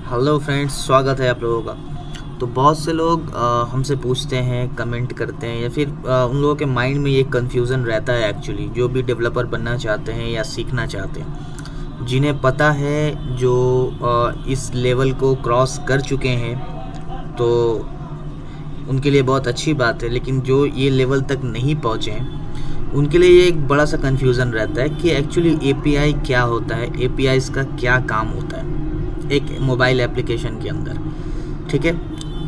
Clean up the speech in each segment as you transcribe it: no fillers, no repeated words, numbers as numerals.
Hello friends, स्वागत है आप लोगों का। तो बहुत से लोग हमसे पूछते हैं, कमेंट करते हैं या फिर उन लोगों के माइंड में ये कन्फ्यूज़न रहता है एक्चुअली, जो भी डेवलपर बनना चाहते हैं या सीखना चाहते हैं, जिन्हें पता है, जो इस लेवल को क्रॉस कर चुके हैं, तो उनके लिए बहुत अच्छी बात है। लेकिन जो ये लेवल तक नहीं पहुँचे हैं, उनके लिए ये एक बड़ा सा कन्फ्यूज़न रहता है कि एक्चुअली एपीआई क्या होता है, एपीआईज़ का क्या काम होता है एक मोबाइल एप्लीकेशन के अंदर। ठीक है,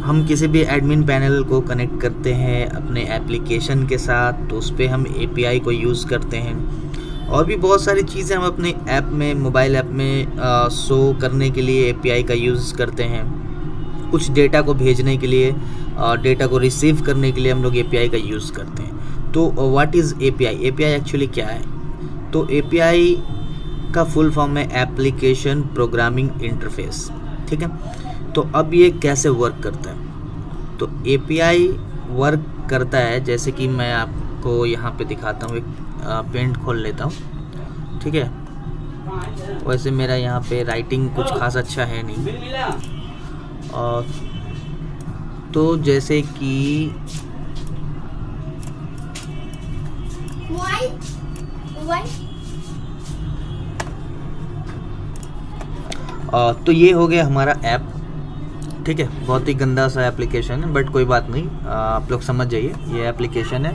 हम किसी भी एडमिन पैनल को कनेक्ट करते हैं अपने एप्लीकेशन के साथ, तो उस पर हम एपीआई को यूज़ करते हैं। और भी बहुत सारी चीज़ें हम अपने ऐप में, मोबाइल ऐप में शो करने के लिए एपीआई का यूज़ करते हैं। कुछ डेटा को भेजने के लिए, डेटा को रिसीव करने के लिए हम लोग एपीआई का यूज़ करते हैं। तो what is API? API actually क्या है? तो एपीआई का फुल फॉर्म है एप्लीकेशन प्रोग्रामिंग इंटरफेस। ठीक है, तो अब ये कैसे वर्क करता है? तो एपीआई वर्क करता है जैसे कि मैं आपको यहाँ पे दिखाता हूँ। एक पेंट खोल लेता हूँ। ठीक है, वैसे मेरा यहाँ पे राइटिंग कुछ खास अच्छा है नहीं। तो जैसे कि तो ये हो गया हमारा ऐप। ठीक है, बहुत ही गंदा सा एप्लीकेशन है, बट कोई बात नहीं, आप लोग समझ जाइए, ये एप्लीकेशन है।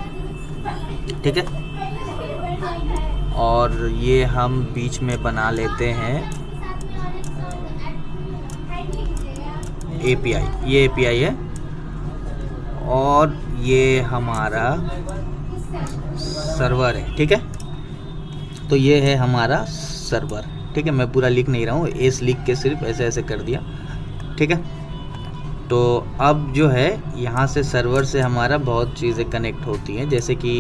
ठीक है, और ये हम बीच में बना लेते हैं एपीआई। ये एपीआई है और ये हमारा सर्वर है। ठीक है, तो ये है हमारा सर्वर। ठीक है, मैं पूरा लिख नहीं रहा हूँ, एस लिख के सिर्फ ऐसे ऐसे कर दिया। ठीक है, तो अब जो है यहाँ से सर्वर से हमारा बहुत चीज़ें कनेक्ट होती हैं, जैसे कि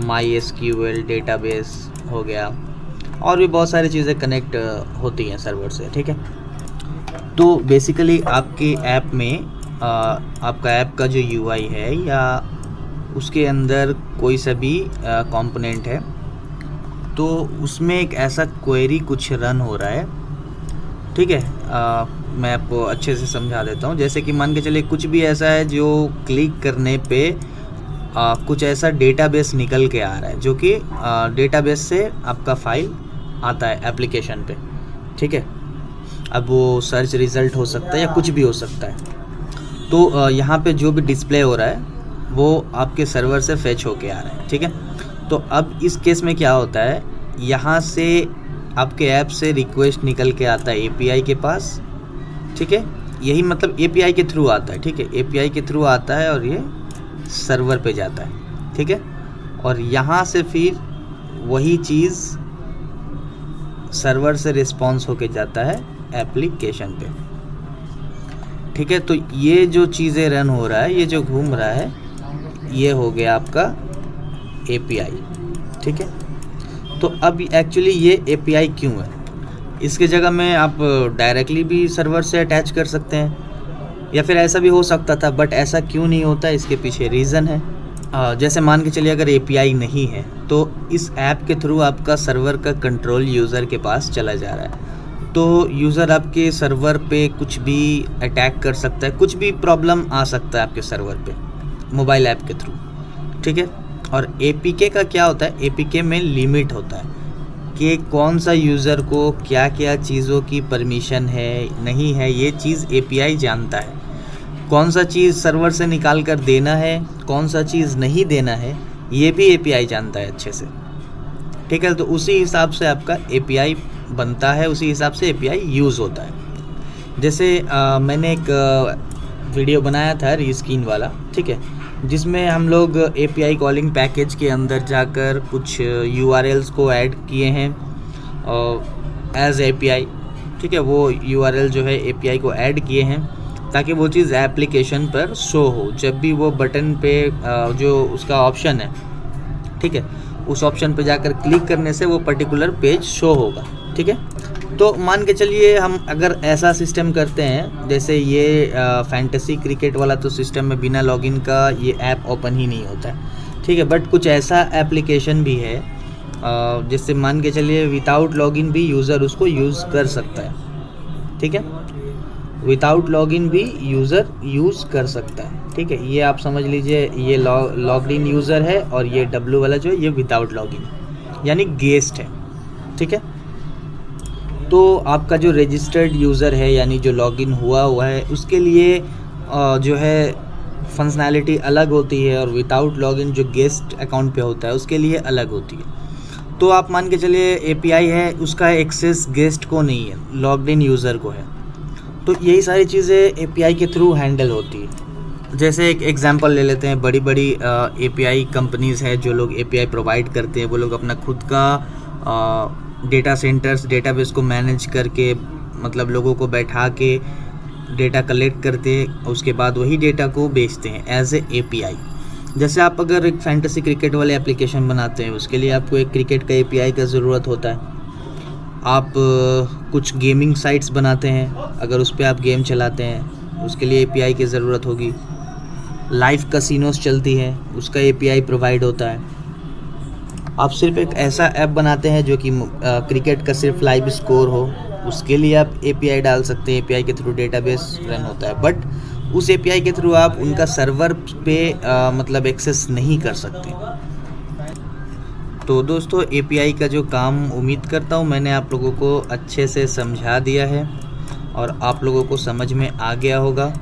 MySQL डेटाबेस हो गया, और भी बहुत सारी चीज़ें कनेक्ट होती हैं सर्वर से। ठीक है, तो बेसिकली आपके ऐप में आपका ऐप का जो यूआई है या उसके अंदर कोई सा भी कंपोनेंट है, तो उसमें एक ऐसा क्वेरी कुछ रन हो रहा है। ठीक है, मैं आपको अच्छे से समझा देता हूँ। जैसे कि मान के चलिए कुछ भी ऐसा है जो क्लिक करने पे कुछ ऐसा डेटाबेस निकल के आ रहा है, जो कि डेटाबेस से आपका फाइल आता है एप्लीकेशन पे। ठीक है, अब वो सर्च रिज़ल्ट हो सकता है या कुछ भी हो सकता है। तो यहाँ पे जो भी डिस्प्ले हो रहा है वो आपके सर्वर से फेच होके आ रहा है। ठीक है, तो अब इस केस में क्या होता है, यहाँ से आपके ऐप से रिक्वेस्ट निकल के आता है एपीआई के पास। ठीक है, यही मतलब एपीआई के थ्रू आता है। ठीक है, एपीआई के थ्रू आता है और ये सर्वर पे जाता है। ठीक है, और यहाँ से फिर वही चीज़ सर्वर से रिस्पॉन्स होके जाता है एप्लीकेशन पे। ठीक है, तो ये जो चीज़ें रन हो रहा है, ये जो घूम रहा है, ये हो गया आपका एपीआई। ठीक है, तो अब एक्चुअली ये एपीआई क्यों है? इसके जगह में आप डायरेक्टली भी सर्वर से अटैच कर सकते हैं, या फिर ऐसा भी हो सकता था, बट ऐसा क्यों नहीं होता, इसके पीछे रीज़न है। जैसे मान के चलिए अगर एपीआई नहीं है, तो इस ऐप के थ्रू आपका सर्वर का कंट्रोल यूज़र के पास चला जा रहा है। तो यूज़र आपके सर्वर पे कुछ भी अटैक कर सकता है, कुछ भी प्रॉब्लम आ सकता है आपके सर्वर पे मोबाइल ऐप के थ्रू। ठीक है, और एपीके का क्या होता है, एपीके में लिमिट होता है कि कौन सा यूज़र को क्या क्या चीज़ों की परमिशन है, नहीं है, ये चीज़ एपीआई जानता है। कौन सा चीज़ सर्वर से निकाल कर देना है, कौन सा चीज़ नहीं देना है, ये भी एपीआई जानता है अच्छे से। ठीक है, तो उसी हिसाब से आपका एपीआई बनता है, उसी हिसाब से एपीआई यूज़ होता है। जैसे मैंने एक वीडियो बनाया था रीस्किन वाला। ठीक है, जिसमें हम लोग एपीआई कॉलिंग पैकेज के अंदर जाकर कुछ यूआरएल्स को ऐड किए हैं एज एपीआई। ठीक है, वो यूआरएल जो है एपीआई को ऐड किए हैं ताकि वो चीज़ एप्लीकेशन पर शो हो। जब भी वो बटन पे जो उसका ऑप्शन है, ठीक है, उस ऑप्शन पे जाकर क्लिक करने से वो पर्टिकुलर पेज शो होगा। ठीक है, तो मान के चलिए हम अगर ऐसा सिस्टम करते हैं, जैसे ये फैंटेसी क्रिकेट वाला, तो सिस्टम में बिना लॉगिन का ये ऐप ओपन ही नहीं होता है। ठीक है, बट कुछ ऐसा एप्लीकेशन भी है जिससे मान के चलिए विदाउट लॉगिन भी यूज़र उसको यूज़ कर सकता है। ठीक है। विदाउट लॉगिन भी यूज़र यूज़ कर सकता है, ठीक है। ये आप समझ लीजिए, ये लॉग्ड इन यूज़र है और ये W वाला जो है ये विदाउट लॉगिन यानी गेस्ट है, ठीक है। तो आपका जो रजिस्टर्ड यूज़र है यानी जो लॉगिन हुआ है उसके लिए जो है फंक्शनैलिटी अलग होती है, और विदाउट लॉगिन जो गेस्ट अकाउंट पे होता है उसके लिए अलग होती है। तो आप मान के चलिए API है, उसका एक्सेस गेस्ट को नहीं है, लॉग्ड इन यूज़र को है। तो यही सारी चीज़ें API के थ्रू हैंडल होती है। जैसे एक एग्जांपल ले लेते हैं, बड़ी बड़ी API कंपनीज़ हैं जो लोग API प्रोवाइड करते हैं, वो लोग अपना खुद का डेटा सेंटर्स, डेटाबेस को मैनेज करके, मतलब लोगों को बैठा के डेटा कलेक्ट करते हैं, उसके बाद वही डेटा को बेचते हैं एज ए API। जैसे आप अगर एक फैंटेसी क्रिकेट वाले एप्लीकेशन बनाते हैं, उसके लिए आपको एक क्रिकेट का API का ज़रूरत होता है। आप कुछ गेमिंग साइट्स बनाते हैं, अगर उस पर आप गेम चलाते हैं उसके लिए API की ज़रूरत होगी। लाइव कैसीनोस चलती है, उसका API प्रोवाइड होता है। आप सिर्फ एक ऐसा ऐप बनाते हैं जो कि क्रिकेट का सिर्फ लाइव स्कोर हो, उसके लिए आप API डाल सकते हैं। API के थ्रू डेटाबेस रन होता है, बट उस API के थ्रू आप उनका सर्वर पे मतलब एक्सेस नहीं कर सकते। तो दोस्तों API का जो काम, उम्मीद करता हूँ मैंने आप लोगों को अच्छे से समझा दिया है और आप लोगों को समझ में आ गया होगा,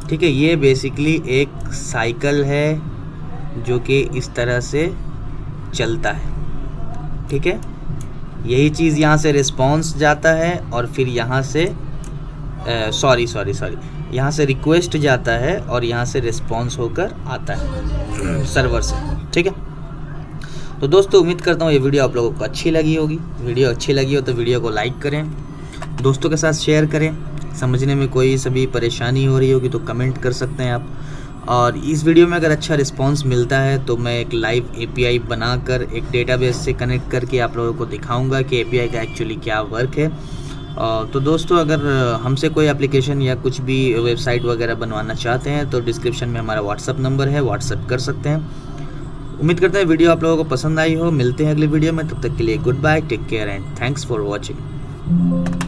ठीक है। ये बेसिकली एक साइकिल है जो कि इस तरह से चलता है, ठीक है। यही चीज़ यहाँ से रिस्पॉन्स जाता है और फिर यहाँ से यहाँ से रिक्वेस्ट जाता है और यहाँ से रिस्पॉन्स होकर आता है सर्वर से, ठीक है। तो दोस्तों उम्मीद करता हूँ ये वीडियो आप लोगों को अच्छी लगी होगी। वीडियो अच्छी लगी हो तो वीडियो को लाइक करें, दोस्तों के साथ शेयर करें। समझने में कोई सभी परेशानी हो रही होगी तो कमेंट कर सकते हैं आप। और इस वीडियो में अगर अच्छा रिस्पांस मिलता है तो मैं एक लाइव API बनाकर एक डेटाबेस से कनेक्ट करके आप लोगों को दिखाऊंगा कि API का एक्चुअली क्या वर्क है। तो दोस्तों अगर हमसे कोई एप्लीकेशन या कुछ भी वेबसाइट वगैरह बनवाना चाहते हैं तो डिस्क्रिप्शन में हमारा WhatsApp नंबर है, WhatsApp कर सकते हैं। उम्मीद करते हैं वीडियो आप लोगों को पसंद आई हो। मिलते हैं अगले वीडियो में, तब तक के लिए goodbye, take care and thanks for watching.